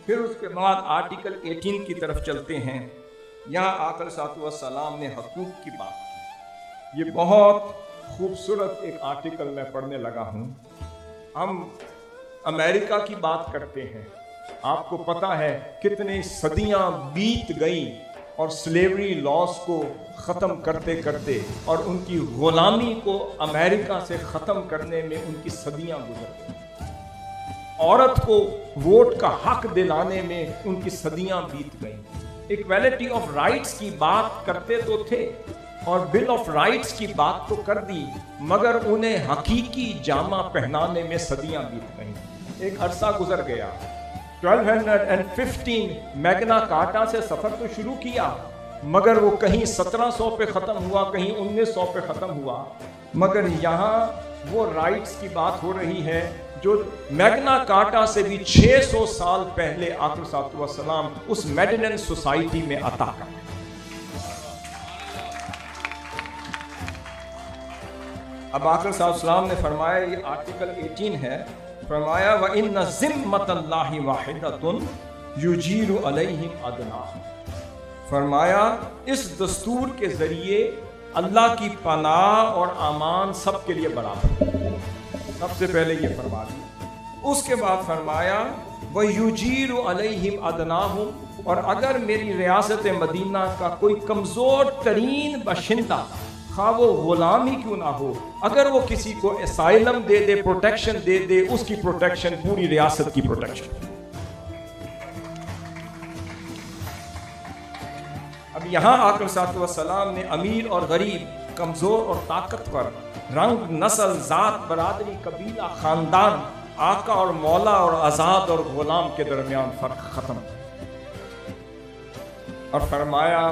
پھر اس کے بعد آرٹیکل 18 کی طرف چلتے ہیں. یہاں آقا صلی اللہ علیہ وسلم نے حقوق کی بات کی. یہ بہت خوبصورت ایک آرٹیکل میں پڑھنے لگا ہوں. ہم امریکہ کی بات کرتے ہیں. آپ کو پتہ ہے کتنی صدیاں بیت گئیں اور سلیوری لاس کو ختم کرتے کرتے اور ان کی غلامی کو امریکہ سے ختم کرنے میں ان کی صدیاں گزر گئیں. عورت کو ووٹ کا حق دلانے میں ان کی صدیاں بیت گئیں. ایکویلٹی آف رائٹس کی بات کرتے تو تھے اور بل آف رائٹس کی بات تو کر دی، مگر انہیں حقیقی جامہ پہنانے میں صدیاں بیت گئیں. ایک عرصہ گزر گیا. 1215 میگنا کارٹا سے سفر تو شروع کیا، مگر وہ کہیں 1700 پہ ختم ہوا، کہیں 1900 پہ ختم ہوا. مگر یہاں وہ رائٹس کی بات ہو رہی ہے جو میگنا کارٹا سے بھی 600 سال پہلے آقا صلی اللہ علیہ وسلم اس میڈینن سوسائٹی میں عطا کر. اب آقا صلی اللہ علیہ وسلم نے فرمایا، یہ آرٹیکل 18 ہے، فرمایا وَإِنَّ ذِمَّةَ اللَّهِ وَاحِدَةٌ يُجِيرُ عَلَيْهِمْ أَدْنَاهُمْ. فرمایا اس دستور کے ذریعے اللہ کی پناہ اور امان سب کے لیے برابر. سب سے پہلے یہ فرما دیا. اس کے بعد فرمایا وَيُجِيرُ عَلَيْهِمْ أَدْنَاهُمْ، اور اگر میری ریاست مدینہ کا کوئی کمزور ترین باشندہ، خواہ وہ غلام ہی کیوں نہ ہو، اگر وہ کسی کو اسائلم دے دے، پروٹیکشن دے دے، اس کی پروٹیکشن پوری ریاست کی پروٹیکشن. اب یہاں آقا صلی اللہ علیہ وسلم نے امیر اور غریب، کمزور اور طاقتور، رنگ، نسل، ذات، برادری، قبیلہ، خاندان، آقا اور مولا اور آزاد اور غلام کے درمیان فرق ختم. اور فرمایا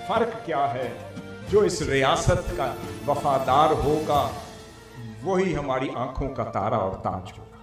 فرق کیا ہے؟ جو اس ریاست کا وفادار ہوگا وہی ہماری آنکھوں کا تارا اور تاج ہوگا.